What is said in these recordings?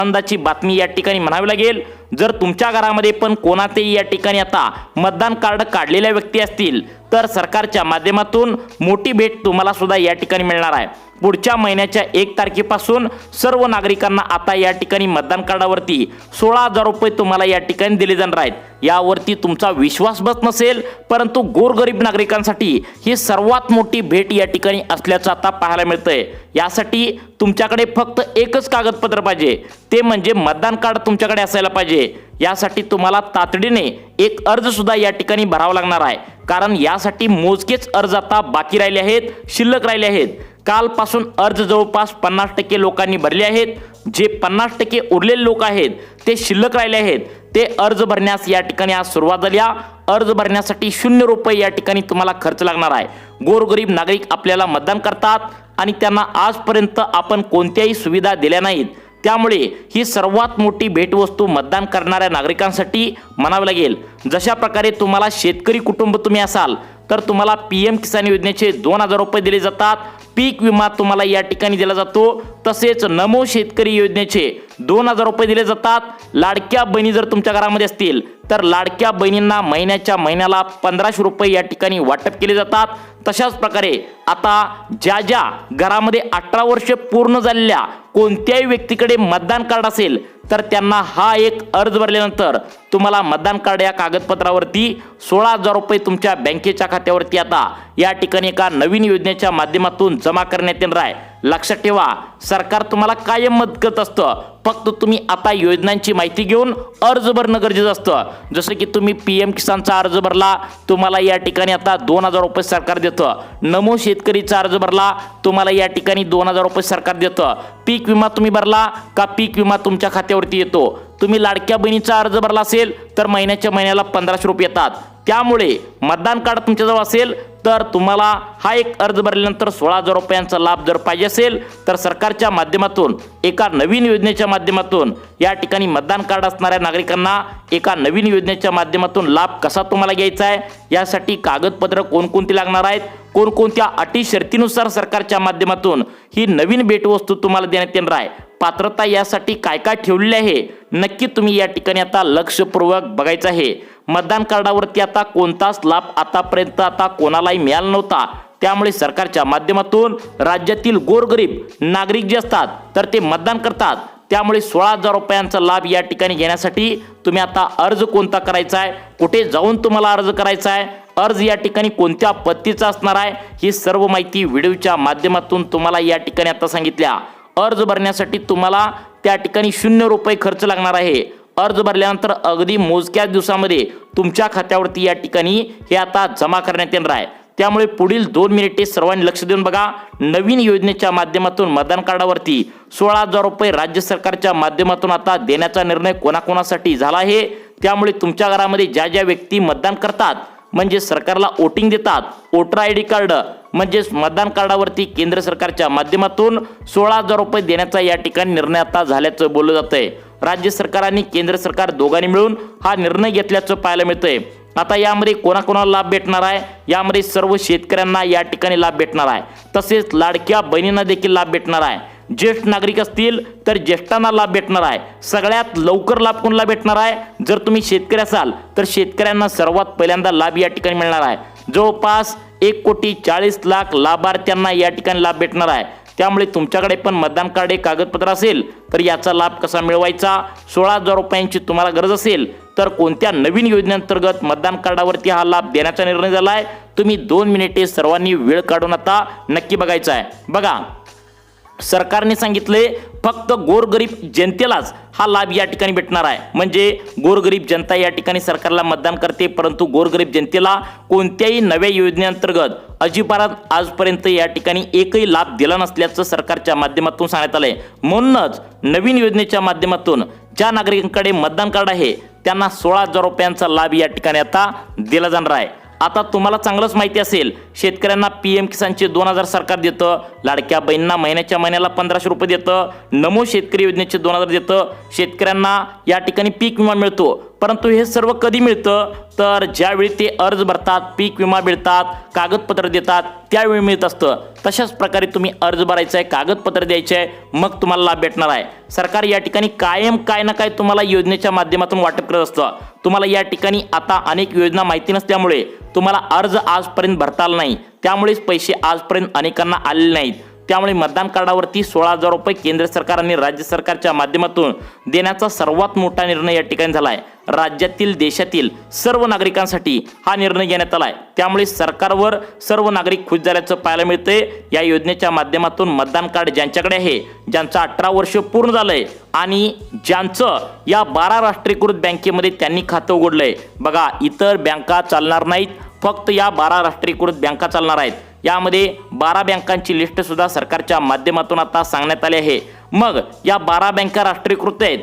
आनंदाची बातमी या ठिकाणी म्हणावी लागेल। जर तुमच्या घरामध्ये पण कोणातही या ठिकाणी आता मतदान कार्ड काढलेल्या व्यक्ती असतील तर सरकारच्या माध्यमातून मोठी भेट तुम्हाला सुद्धा या ठिकाणी मिळणार आहे। पुढच्या महिन्याच्या 1 तारखेपासून सर्व नागरिकांना आता या ठिकाणी मतदान कार्डावरती 16,000 रुपये तुम्हाला या ठिकाणी दिले जाणार आहेत। यावरती तुमचा विश्वास बसत नसेल, परंतु गोरगरीब नागरिकांसाठी ही सर्वात मोठी भेट या ठिकाणी असल्याचं आता पाहायला मिळतंय। यासाठी तुमच्याकडे फक्त एकच कागदपत्र पाहिजे, ते म्हणजे मतदान कार्ड तुमच्याकडे असायला पाहिजे। यासाठी तुम्हाला तातडीने एक अर्ज सुद्धा या ठिकाणी भरावा लागणार आहे, कारण यासाठी मोजकेच अर्ज आता बाकी राहिले आहेत, शिल्लक राहिले आहेत। कालपासून अर्ज जवळपास 50% लोकांनी भरले आहेत। जे 50% उरलेले लोक आहेत ते शिल्लक राहिले आहेत, ते अर्ज भरण्यास या ठिकाणी आज सुरुवात झाली। अर्ज भरण्यासाठी 0 रुपये या ठिकाणी तुम्हाला खर्च लागणार आहे। गोरगरीब नागरिक आपल्याला मतदान करतात आणि त्यांना आजपर्यंत आपण कोणत्याही सुविधा दिल्या नाहीत, त्यामुळे ही सर्वात मोठी भेटवस्तू मतदान करणाऱ्या नागरिकांसाठी म्हणावी लागेल। जशा प्रकारे तुम्हाला शेतकरी कुटुंब तुम्ही असाल तर तुम्हाला PM किसान योजनेचे 2,000 रुपये दिले जातात, पीक विमा तुम्हाला या ठिकाणी दिला जातो, तसेच नमो शेतकरी योजनेचे 2,000 रुपये दिले जातात। लाडक्या बहिणी जर तुमच्या घरामध्ये असतील तर लाडक्या बहिणींना महिन्याच्या महिन्याला 1,500 रुपये या ठिकाणी वाटप केले जातात। तशाच प्रकारे आता ज्या घरामध्ये 18 वर्ष पूर्ण झालेल्या कोणत्याही व्यक्तीकडे मतदान कार्ड असेल तर त्यांना हा एक अर्ज भरल्यानंतर तुम्हाला मतदान कार्ड या कागदपत्रावरती 16,000 रुपये तुमच्या बँकेच्या खात्यावरती आता या ठिकाणी एका नवीन योजनेच्या माध्यमातून जमा करण्यात येणार आहे। लक्षात ठेवा, सरकार तुम्हाला कायम मदत करत असतं, फक्त तुम्ही आता योजनांची माहिती घेऊन अर्ज भरणं गरजेचं असतं। जसं की तुम्ही PM किसानचा अर्ज भरला, तुम्हाला या ठिकाणी आता 2,000 रुपये सरकार देतं। नमो शेतकरीचा अर्ज भरला, तुम्हाला या ठिकाणी 2,000 रुपये सरकार देतं। पीक विमा तुम्ही भरला का पीक विमा तुमच्या खात्यावरती येतो। तुम्ही लाडक्या बहिणीचा अर्ज भरला असेल तर महिन्याच्या महिन्याला 1,500 रुपये येतात। त्यामुळे मतदान कार्ड तुमच्याजवळ असेल तर तुम्हाला हा एक अर्ज भरल्यानंतर 16,000 रुपयांचा लाभ जर पाहिजे असेल तर सरकारच्या माध्यमातून एका नवीन योजनेच्या माध्यमातून या ठिकाणी मतदान कार्ड असणाऱ्या नागरिकांना एका नवीन योजनेच्या माध्यमातून लाभ कसा तुम्हाला घ्यायचा आहे, यासाठी कागदपत्र कोणकोणती लागणार आहेत, कोणकोणत्या अटी शर्तीनुसार सरकारच्या माध्यमातून ही नवीन भेटवस्तू तुम्हाला देण्यात येणार आहे, पात्रता यासाठी काय काय ठेवलेले आहे, नक्की तुम्ही या ठिकाणी आता लक्षपूर्वक बघायचं आहे। मतदान कार्डावरती आता कोणताच लाभ आतापर्यंत आता कोणालाही मिळाला नव्हता, त्यामुळे सरकारच्या माध्यमातून राज्यातील गोरगरीब नागरिक जे असतात तर ते मतदान करतात। त्यामुळे 16,000 रुपयांचा लाभ या ठिकाणी घेण्यासाठी तुम्ही आता अर्ज कोणता करायचा आहे, कुठे जाऊन तुम्हाला अर्ज करायचा आहे, अर्ज या ठिकाणी कोणत्या पद्धतीचा असणार आहे, ही सर्व माहिती व्हिडिओच्या माध्यमातून तुम्हाला या ठिकाणी आता सांगितल्या। अर्ज भरण्यासाठी तुम्हाला त्या ठिकाणी 0 रुपये खर्च लागणार आहे। अर्ज भरल्यानंतर अगदी मोजक्या दिवसामध्ये तुमच्या खात्यावरती या ठिकाणी हे आता जमा करण्यात येणार आहे। त्यामुळे पुढील 2 मिनिटे सर्वांनी लक्ष देऊन बघा। नवीन योजनेच्या माध्यमातून मतदान कार्डावरती 16,000 रुपये राज्य सरकारच्या माध्यमातून आता देण्याचा निर्णय कोणाकोणासाठी झाला आहे। त्यामुळे तुमच्या घरामध्ये ज्या व्यक्ती मतदान करतात म्हणजे सरकारला वोटिंग देतात, वोटर ID कार्ड म्हणजे मतदान कार्डावरती केंद्र सरकारच्या माध्यमातून 16,000 रुपये देण्याचा या ठिकाणी निर्णय आता झाल्याचं बोललं जातंय। राज्य सरकार आणि केंद्र सरकार दोघांनी मिळून हा निर्णय घेतल्याचं पाहायला मिळतंय। आता यामध्ये कोणाकोणाला लाभ भेटणार आहे, यामध्ये सर्व शेतकऱ्यांना या ठिकाणी लाभ भेटणार आहे, तसेच लाडक्या बहिणींना देखील लाभ भेटणार आहे। ज्येष्ठ नागरिक असतील तर ज्येष्ठांना लाभ भेटणार आहे। सगळ्यात लवकर लाभ कोणाला भेटणार आहे, जर तुम्ही शेतकरी असाल तर शेतकऱ्यांना सर्वात पहिल्यांदा लाभ या ठिकाणी मिळणार आहे। जवळपास 1,40,00,000 लाभार्थ्यांना या ठिकाणी लाभ भेटणार आहे। त्यामुळे तुमच्याकडे पण मतदान कार्ड एक कागदपत्र असेल तर याचा लाभ कसा मिळवायचा, 16,000 रुपयांची तुम्हाला गरज असेल तर कोणत्या नवीन योजनेअंतर्गत मतदान कार्डावरती हा लाभ देण्याचा निर्णय झाला आहे, तुम्ही 2 मिनिटे सर्वांनी वेळ काढून आता नक्की बघायचा आहे। बघा, सरकारने सांगितले फक्त गोरगरीब जनतेलाच हा लाभ या ठिकाणी भेटणार आहे। म्हणजे गोरगरीब जनता या ठिकाणी सरकारला मतदान करते, परंतु गोरगरीब जनतेला कोणत्याही नव्या योजनेअंतर्गत अजिबात आजपर्यंत या ठिकाणी एकही लाभ दिला नसल्याचं सरकारच्या माध्यमातून सांगण्यात आलंय। म्हणूनच नवीन योजनेच्या माध्यमातून ज्या नागरिकांकडे मतदान कार्ड आहे त्यांना 16,000 रुपयांचा लाभ या ठिकाणी आता दिला जाणार आहे। आता तुम्हाला चांगलंच माहिती असेल, शेतकऱ्यांना PM किसानचे 2,000 सरकार देतं, लाडक्या बहिणींना महिन्याच्या महिन्याला 1,500 रुपये देतं, नमो शेतकरी योजनेचे 2,000 देतं, शेतकऱ्यांना या ठिकाणी पीक विमा मिळतो। परंतु हे सर्व कधी मिळतं तर ज्यावेळी ते अर्ज भरतात, पीक विमा मिळतात, कागदपत्र देतात त्यावेळी मिळत असतं. तशाच प्रकारे तुम्ही अर्ज भरायचा आहे, कागदपत्र द्यायचे आहे, मग तुम्हाला लाभ भेटणार आहे. सरकार या ठिकाणी कायम काय ना काय तुम्हाला योजनेच्या माध्यमातून वाटप करत असतं. तुम्हाला या ठिकाणी आता अनेक योजना माहिती नसल्यामुळे तुम्हाला अर्ज आजपर्यंत भरता आला नाही, त्यामुळेच पैसे आजपर्यंत अनेकांना आलेले नाहीत. त्यामुळे मतदान कार्डावरती 16,000 रुपये केंद्र सरकार आणि राज्य सरकारच्या माध्यमातून देण्याचा सर्वात मोठा निर्णय या ठिकाणी झाला आहे. राज्यातील देशातील सर्व नागरिकांसाठी हा निर्णय घेण्यात आला आहे. त्यामुळे सरकारवर सर्व नागरिक खुश झाल्याचं पाहायला मिळते. या योजनेच्या माध्यमातून मतदान कार्ड ज्यांच्याकडे आहे, ज्यांचं 18 वर्ष पूर्ण झालंय आणि ज्यांचं या 12 राष्ट्रीयकृत बँकेमध्ये त्यांनी खातं उघडलंय, बघा इतर बँका चालणार नाहीत, फक्त या 12 राष्ट्रीयकृत बँका चालणार आहेत. यामध्ये 12 बँकांची लिस्ट सुद्धा सरकारच्या माध्यमातून आता सांगण्यात आली आहे. मग या 12 बँका राष्ट्रीयकृत आहेत,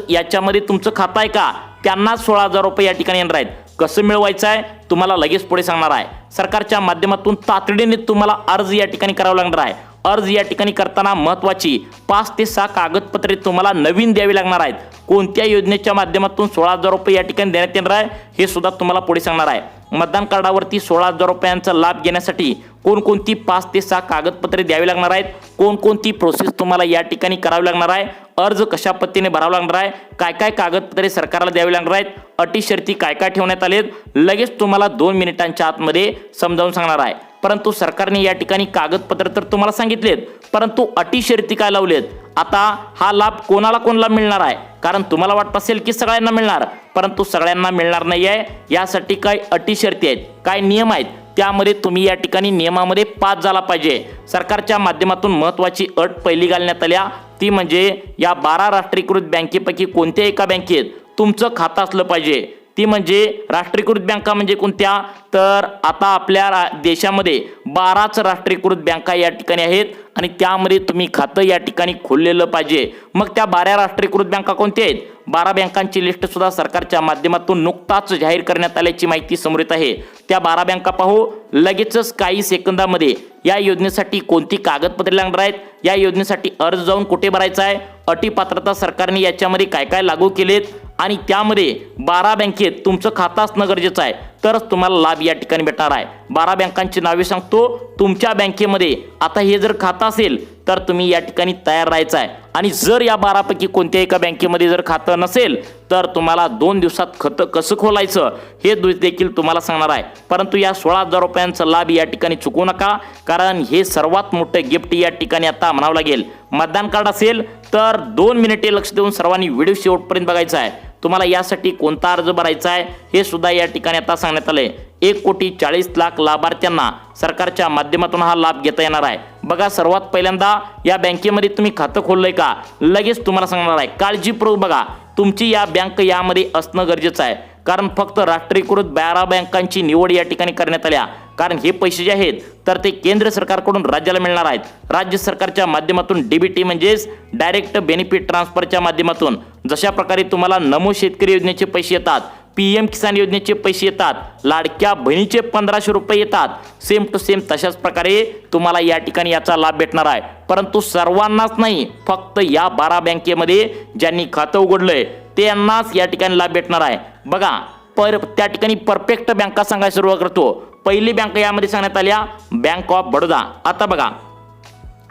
याच्यामध्ये तुमचं खातं आहे का, त्यांना 16,000 रुपये या ठिकाणी येणार आहेत. कसं मिळवायचं आहे तुम्हाला लगेच पुढे सांगणार आहे. सरकारच्या माध्यमातून तातडीने तुम्हाला अर्ज या ठिकाणी करावा लागणार आहे. अर्ज या ठिकाणी करताना महत्त्वाची 5 ते 6 कागदपत्रे तुम्हाला नवीन द्यावी लागणार आहेत. कोणत्या योजनेच्या माध्यमातून 16,000 रुपये या ठिकाणी देण्यात येणार आहे हे सुद्धा तुम्हाला पुढे सांगणार आहे. मतदान कार्डावरती 16,000 रुपयांचा लाभ घेण्यासाठी कोणकोणती 5 ते 6 कागदपत्रे द्यावी लागणार आहेत, कोणकोणती प्रोसेस तुम्हाला या ठिकाणी करावी लागणार आहे, अर्ज कशा पद्धतीने भरावा लागणार आहे, काय काय कागदपत्रे सरकारला द्यावी लागणार आहेत, अटी शर्ती काय काय ठेवण्यात आलेत, लगेच तुम्हाला 2 मिनिटांच्या आतमध्ये समजावून सांगणार आहे. परंतु सरकारने या ठिकाणी कागदपत्र तर तुम्हाला सांगितलेत, परंतु अटी शर्ती काय लावलेत. आता हा लाभ कोणाला मिळणार आहे, कारण तुम्हाला वाटत असेल की सगळ्यांना मिळणार, परंतु सगळ्यांना मिळणार नाही आहे. यासाठी काय अटी शर्ती आहेत, काय नियम आहेत, त्यामध्ये तुम्ही या ठिकाणी नियमामध्ये पास झाला पाहिजे. सरकारच्या माध्यमातून महत्त्वाची अट पहिली घालण्यात आल्या, ती म्हणजे या 12 राष्ट्रीयकृत बँकेपैकी कोणत्या एका बँकेत तुमचं खातं असलं पाहिजे. ती म्हणजे राष्ट्रीयकृत बँका म्हणजे कोणत्या, तर आता आपल्या देशामध्ये 12च राष्ट्रीयकृत बँका या ठिकाणी आहेत आणि त्यामध्ये तुम्ही खातं या ठिकाणी खोललेलं पाहिजे. मग त्या 12 राष्ट्रीयकृत बँका कोणत्या आहेत, 12 बँकांची लिस्ट सुद्धा सरकारच्या माध्यमातून नुकताच जाहीर करण्यात आल्याची माहिती समोर येत आहे. त्या 12 बँका पाहू लगेचच काही सेकंदामध्ये. या योजनेसाठी कोणती कागदपत्रे लागणार आहेत, या योजनेसाठी अर्ज जाऊन कुठे भरायचा आहे, अटी पात्रता सरकारने याच्यामध्ये काय काय लागू केलेत आणि त्यामध्ये 12 बँकेत तुमचं खातं असणं गरजेचं आहे, तरच तुम्हाला लाभ या ठिकाणी भेटणार आहे. 12 बँकांची नावे सांगतो. तुमच्या बँकेमध्ये आता हे जर खातं असेल तर तुम्ही या ठिकाणी तयार राहायचं आहे आणि जर या 12 पैकी कोणत्या एका बँकेमध्ये जर खातं नसेल तर तुम्हाला 2 दिवसात खातं कसं खोलायचं हे देखील तुम्हाला सांगणार आहे. परंतु या 16,000 रुपयांचा लाभ या ठिकाणी चुकवू नका, कारण हे सर्वात मोठं गिफ्ट या ठिकाणी आता म्हणावं लागेल. मतदान कार्ड असेल तर 2 मिनिटे लक्ष देऊन सर्वांनी व्हिडिओ शेवटपर्यंत बघायचा आहे. तुम्हाला यासाठी कोणता अर्ज भरायचा आहे हे सुद्धा या ठिकाणी आता सांगण्यात आले. 1,40,00,000 लाभार्थ्यांना सरकारच्या माध्यमातून हा लाभ घेता येणार आहे. बघा सर्वात पहिल्यांदा या बँकेमध्ये तुम्ही खातं खोललंय का, लगेच तुम्हाला सांगणार आहे. काळजीपूर्वक बघा, तुमची या बँक यामध्ये असणं गरजेचं आहे, कारण फक्त राष्ट्रीयकृत 12 बँकांची निवड या ठिकाणी करण्यात आल्या. कारण हे पैसे जे आहेत तर ते केंद्र सरकारकडून राज्याला मिळणार आहेत. राज्य सरकारच्या माध्यमातून डीबीटी म्हणजेच डायरेक्ट बेनिफिट ट्रान्सफरच्या माध्यमातून जशा प्रकारे तुम्हाला नमो शेतकरी योजनेचे पैसे येतात, PM किसान योजनेचे पैसे येतात, लाडक्या बहिणीचे 1500 रुपये येतात, सेम टू सेम तशाच प्रकारे तुम्हाला या ठिकाणी याचा लाभ भेटणार आहे. परंतु सर्वांनाच नाही, फक्त या 12 बँकेमध्ये ज्यांनी खातं उघडलंय त्यांनाच या ठिकाणी लाभ भेटणार आहे. बघा त्या ठिकाणी परफेक्ट बँका सांगायला सुरुवात करतो. पहिली बँक यामध्ये सांगण्यात आल्या बँक ऑफ बडोदा. आता बघा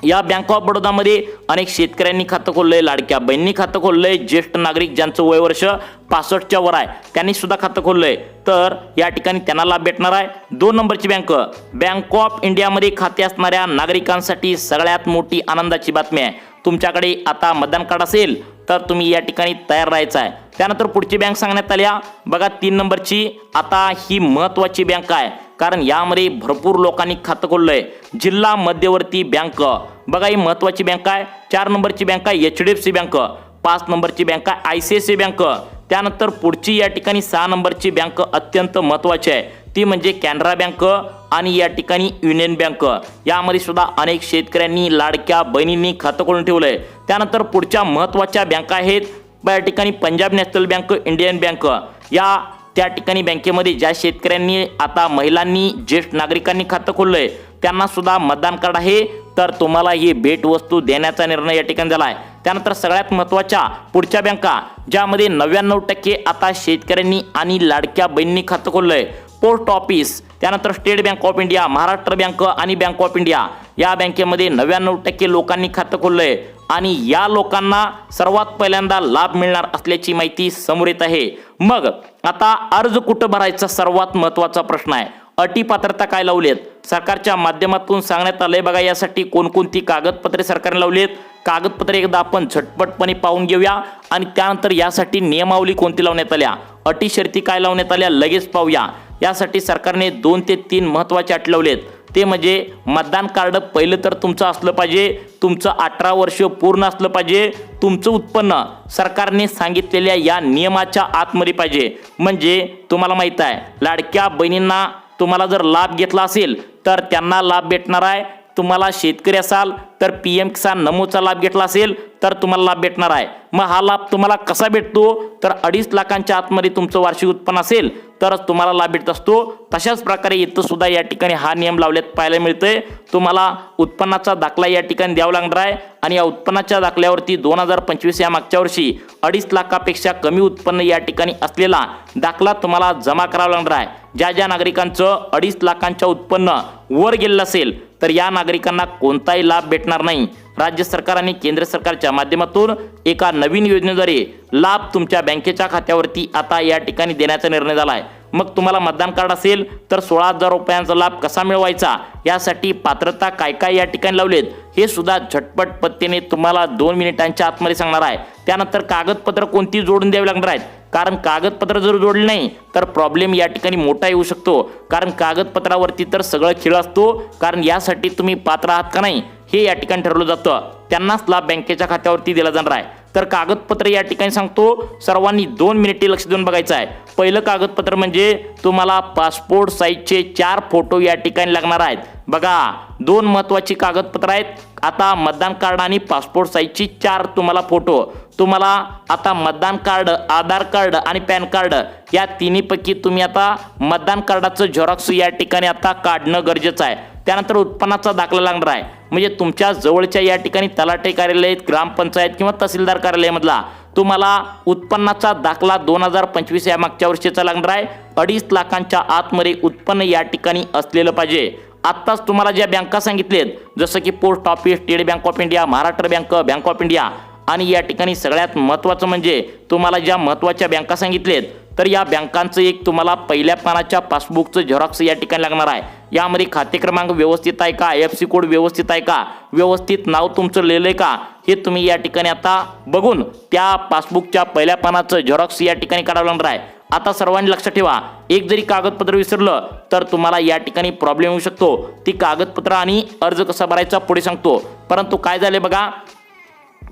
या बँक ऑफ बडोदामध्ये अनेक शेतकऱ्यांनी खातं खोललंय, लाडक्या बहिणी खातं खोललंय, ज्येष्ठ नागरिक ज्यांचं वय वर्ष 65च्या वर आहे त्यांनी सुद्धा खातं खोललंय, तर या ठिकाणी त्यांना लाभ भेटणार आहे. 2 नंबरची बँक ऑफ इंडियामध्ये खाते असणाऱ्या नागरिकांसाठी सगळ्यात मोठी आनंदाची बातमी आहे. तुमच्याकडे आता मतदान कार्ड असेल तर तुम्ही या ठिकाणी तयार राहायचं आहे. त्यानंतर पुढची बँक सांगण्यात आल्या बघा 3 नंबरची. आता ही महत्त्वाची बँक आहे, कारण यामध्ये भरपूर लोकांनी खातं खोललंय. जिल्हा मध्यवर्ती बँक, बघा ही महत्त्वाची बँक आहे. 4 नंबरची बँक आहे HDFC बँक. 5 नंबरची बँक आहे ICICI बँक. त्यानंतर पुढची या ठिकाणी 6 नंबरची बँक अत्यंत महत्त्वाची आहे, ती म्हणजे कॅनरा बँक आणि या ठिकाणी युनियन बँक. यामध्ये सुद्धा अनेक शेतकऱ्यांनी लाडक्या बहिणींनी खातं खोलून ठेवलंय. त्यानंतर पुढच्या महत्त्वाच्या बँका आहेत या ठिकाणी Punjab national bank, Indian bank. या त्या ठिकाणी बँकेमध्ये ज्या शेतकऱ्यांनी आता महिलांनी ज्येष्ठ नागरिकांनी खातं खोललंय त्यांना सुद्धा मतदान कार्ड आहे, तर तुम्हाला ही भेटवस्तू देण्याचा निर्णय या ठिकाणी झाला आहे. त्यानंतर सगळ्यात महत्त्वाच्या पुढच्या बँका ज्यामध्ये 99% आता शेतकऱ्यांनी आणि लाडक्या बहिणींनी खातं खोललंय। पोस्ट ऑफिस, त्यानंतर state bank of India, Maharashtra bank आणि बँक ऑफ इंडिया या बँकेमध्ये 99% लोकांनी खातं खोललंय आणि या लोकांना सर्वात पहिल्यांदा लाभ मिळणार असल्याची माहिती समोर येत आहे। मग आता अर्ज कुठं भरायचा सर्वात महत्त्वाचा प्रश्न आहे। अटी पात्रता काय लावलेत सरकारच्या माध्यमातून सांगण्यात आलंय बघा। यासाठी कोणकोणती कागदपत्रे सरकारने लावलीत, कागदपत्रे एकदा आपण झटपटपणे पाहून घेऊया आणि त्यानंतर यासाठी नियमावली कोणती लावण्यात आल्या, अटी शर्ती काय लावण्यात आल्या लगेच पाहूया। यासाठी सरकारने 2 ते 3 महत्त्वाचे अटी लावलेत, ते म्हणजे मतदान कार्ड पहिलं तर तुमचं असलं पाहिजे, तुमचं 18 वर्ष पूर्ण असलं पाहिजे, तुमचं उत्पन्न सरकारने सांगितलेल्या या नियमाच्या आतमध्ये पाहिजे। म्हणजे तुम्हाला माहित आहे लाडक्या बहिणींना तुम्हाला जर लाभ घेतला असेल तर त्यांना लाभ भेटणार आहे। तुम्हाला शेतकरी असाल तर PM किसान नमोचा लाभ घेतला असेल तर तुम्हाला लाभ भेटणार आहे। मग हा लाभ तुम्हाला कसा भेटतो तर 2.5 लाखांच्या आतमध्ये तुमचं वार्षिक उत्पन्न असेल तरच तुम्हाला लाभ भेटत असतो। तशाच प्रकारे इथं सुद्धा या ठिकाणी हा नियम लावल्यात पाहायला मिळतंय। तुम्हाला उत्पन्नाचा दाखला या ठिकाणी द्यावा लागणार आहे आणि या उत्पन्नाच्या दाखल्यावरती 2025 या मागच्या वर्षी 2.5 लाखापेक्षा कमी उत्पन्न या ठिकाणी असलेला दाखला तुम्हाला जमा करावा लागणार आहे। ज्या नागरिकांचं 2.5 लाखांच्या उत्पन्न वर गेलेलं असेल तर या नागरिकांना कोणताही लाभ भेटणार नाही। राज्य सरकार आणि केंद्र सरकारच्या माध्यमातून एका नवीन योजनेद्वारे लाभ तुमच्या बँकेच्या खात्यावरती आता या ठिकाणी देण्याचा निर्णय झाला आहे। मग तुम्हाला मतदान कार्ड असेल तर 16,000 रुपयांचा लाभ कसा मिळवायचा, यासाठी पात्रता काय काय या ठिकाणी लावलेत हे सुद्धा झटपट पद्धतीने तुम्हाला 2 मिनिटांच्या आतमध्ये सांगणार आहे। त्यानंतर कागदपत्र कोणती जोडून द्यावी लागणार आहेत, कारण कागदपत्र जर जोडले नाही तर प्रॉब्लेम या ठिकाणी मोठा येऊ शकतो। कारण कागदपत्रावरती तर सगळं खेळ असतो, कारण यासाठी तुम्ही पात्र आहात का नाही हे या ठिकाणी ठरवलं जातं, त्यांनाच लाभ बँकेच्या खात्यावरती दिला जाणार आहे। तर कागदपत्र या ठिकाणी सांगतो, सर्वांनी 2 मिनिटे लक्ष देऊन बघायचं आहे। पहिलं कागदपत्र म्हणजे तुम्हाला पासपोर्ट साईजचे 4 फोटो या ठिकाणी लागणार आहेत। बघा 2 महत्त्वाची कागदपत्र आहेत, आता मतदान कार्ड आणि पासपोर्ट साईजची 4 तुम्हाला फोटो। तुम्हाला आता मतदान कार्ड, आधार कार्ड आणि पॅन कार्ड या तिन्हीपैकी तुम्ही आता मतदान कार्डाचं झेरॉक्स या ठिकाणी आता काढणं गरजेचं आहे। त्यानंतर उत्पन्नाचा दाखला लागणार आहे, म्हणजे तुमच्या जवळच्या या ठिकाणी तलाठी कार्यालय, ग्रामपंचायत किंवा तहसीलदार कार्यालयामधला तुम्हाला उत्पन्नाचा दाखला 2025 या मागच्या वर्षीचा लागणार आहे। 2.5 लाखांच्या आतमध्ये उत्पन्न या ठिकाणी असलेलं पाहिजे। आत्ताच तुम्हाला ज्या बँका सांगितलेत जसं की post office, state bank of India, Maharashtra bank, bank of India आणि या ठिकाणी सगळ्यात महत्त्वाचं म्हणजे तुम्हाला ज्या महत्त्वाच्या बँका सांगितलेत तर या बँकांचं एक तुम्हाला पहिल्या पानाच्या पासबुकचं झेरॉक्स या ठिकाणी लागणार आहे। यामध्ये खाते क्रमांक व्यवस्थित आहे का, IFSC कोड व्यवस्थित आहे का, व्यवस्थित नाव तुमचं लिहिलंय का हे तुम्ही या ठिकाणी आता बघून त्या पासबुकच्या पहिल्या पानाचं झेरॉक्स या ठिकाणी काढावं लागणार आहे। आता सर्वांनी लक्षात ठेवा, एक जरी कागदपत्र विसरलं तर तुम्हाला या ठिकाणी प्रॉब्लेम येऊ शकतो। ती कागदपत्र आणि अर्ज कसा भरायचा पुढे सांगतो। परंतु काय झाले बघा,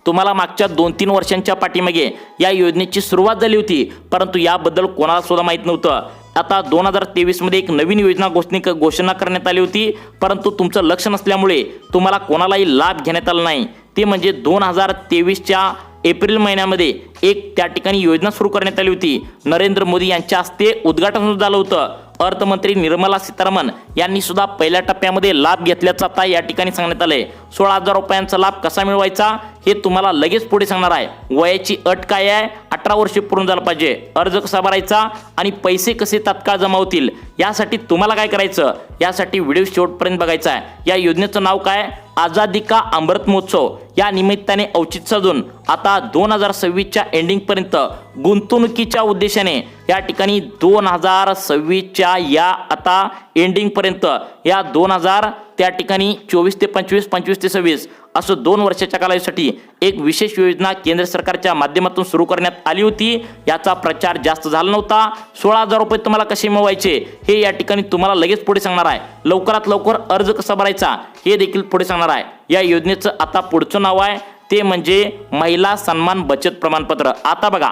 तुम्हाला मागच्या 2-3 वर्षांच्या पाठीमागे या योजनेची सुरुवात झाली होती, परंतु याबद्दल कोणाला सुद्धा माहीत नव्हतं। आता 2023 मध्ये एक नवीन योजना घोषणा करण्यात आली होती, परंतु तुमचं लक्ष नसल्यामुळे तुम्हाला कोणालाही लाभ घेण्यात आला नाही। ते म्हणजे 2023च्या एप्रिल महिन्यामध्ये एक त्या ठिकाणी योजना सुरू करण्यात आली होती। नरेंद्र मोदी यांच्या हस्ते उद्घाटन झालं होतं। अर्थमंत्री निर्मला सीतारामन यांनी सुद्धा पहिल्या टप्प्यामध्ये लाभ घेतल्याचं आता या ठिकाणी सांगण्यात आलंय। 16,000 रुपयांचा लाभ कसा मिळवायचा हे तुम्हाला लगेच पुढे सांगणार आहे। वयाची अट काय आहे, 18 वर्षे पूर्ण झालं पाहिजे। अर्ज कसा भरायचा आणि पैसे कसे तात्काळ जमा होतील यासाठी तुम्हाला काय करायचं, यासाठी व्हिडिओ शेवटपर्यंत बघायचा आहे। या योजनेचं नाव काय, आझादी का अमृत महोत्सव। या निमित्ताने औचित्य साधून आता 2026च्या एंडिंगपर्यंत गुंतवणुकीच्या उद्देशाने या ठिकाणी 2026च्या या आता एंडिंगपर्यंत या 2000 त्या ठिकाणी 24 ते 25, 25 ते 26 असं 2 वर्षाच्या कालावधीसाठी एक विशेष योजना केंद्र सरकारच्या माध्यमातून सुरू करण्यात आली होती। याचा प्रचार जास्त झाला नव्हता। 16,000 रुपये तुम्हाला कसे मिळवायचे हे या ठिकाणी तुम्हाला लगेच पुढे सांगणार आहे। लवकरात लवकर अर्ज कसा भरायचा हे देखील पुढे सांगणार आहे। या योजनेचं आता पुढचं नाव आहे ते म्हणजे महिला सन्मान बचत प्रमाणपत्र। आता बघा,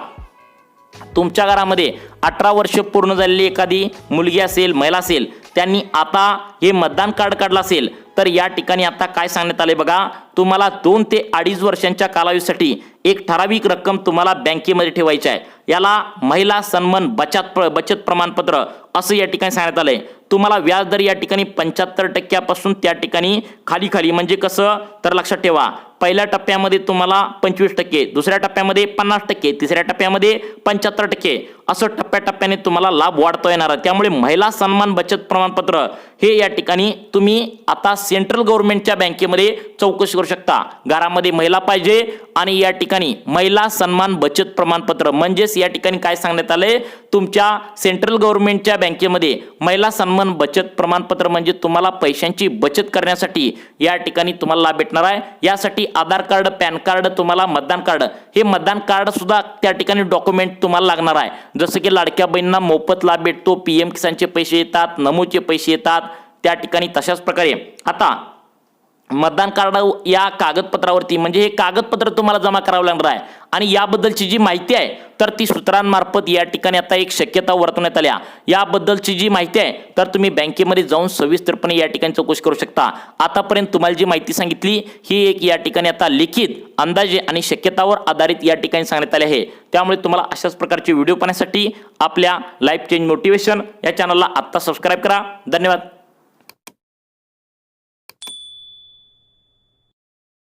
तुमच्या घरामध्ये 18 वर्ष पूर्ण झालेली एखादी मुलगी असेल, महिला असेल, त्यांनी आता हे मतदान कार्ड काढलं असेल तर या ठिकाणी आता काय सांगण्यात आले बघा, तुम्हाला 2 ते 2.5 वर्षांच्या कालावधीसाठी एक ठराविक रक्कम तुम्हाला बँकेमध्ये ठेवायची आहे। याला महिला सन्मान बचत प्रमाणपत्र असं या ठिकाणी सांगण्यात आलंय। तुम्हाला व्याजदर या ठिकाणी 75% त्या ठिकाणी खाली म्हणजे कसं तर लक्षात ठेवा, पहिल्या टप्प्यामध्ये तुम्हाला 25%, दुसऱ्या टप्प्यामध्ये 50%, तिसऱ्या टप्प्यामध्ये 75%, असं टप्प्याटप्प्याने तुम्हाला लाभ वाढता येणार आहे. त्यामुळे महिला सन्मान बचत प्रमाणपत्र हे या ठिकाणी तुम्ही आता सेंट्रल गव्हर्नमेंटच्या बँकेमध्ये चौकशी करू शकता. घरामध्ये महिला पाहिजे आणि या ठिकाणी महिला सन्मान बचत प्रमाणपत्र म्हणजेच या ठिकाणी काय सांगण्यात आले, तुमच्या सेंट्रल गव्हर्नमेंटच्या बँकेमध्ये महिला सन्मान बचत प्रमाणपत्र म्हणजे तुम्हाला पैशांची बचत करण्यासाठी या ठिकाणी तुम्हाला लाभ भेटणार आहे. यासाठी आधार कार्ड, पॅन कार्ड, तुम्हाला मतदान कार्ड, हे मतदान कार्ड सुद्धा त्या ठिकाणी डॉक्युमेंट तुम्हाला लागणार आहे. जसं की लाडक्या बहिणींना मोफत लाभ भेटतो, PM किसानचे पैसे येतात, नमूचे पैसे येतात त्या ठिकाणी. तशाच प्रकारे आता मतदान कार्ड या कागदपत्रावरती म्हणजे हे कागदपत्र तुम्हाला जमा करावं लागणार आहे आणि याबद्दलची जी माहिती आहे तर ती सूत्रांमार्फत या ठिकाणी आता एक शक्यता वर्तवण्यात आल्या. याबद्दलची जी माहिती आहे तर तुम्ही बँकेमध्ये जाऊन सविस्तरपणे या ठिकाणी चौकशी करू शकता. आतापर्यंत तुम्हाला जी माहिती सांगितली ही एक या ठिकाणी आता लिखित अंदाजे आणि शक्यतावर आधारित या ठिकाणी सांगण्यात आले आहे. त्यामुळे तुम्हाला अशाच प्रकारचे व्हिडिओ पाहण्यासाठी आपल्या लाईफ चेंज मोटिवेशन या चॅनलला आत्ता सबस्क्राईब करा. धन्यवाद.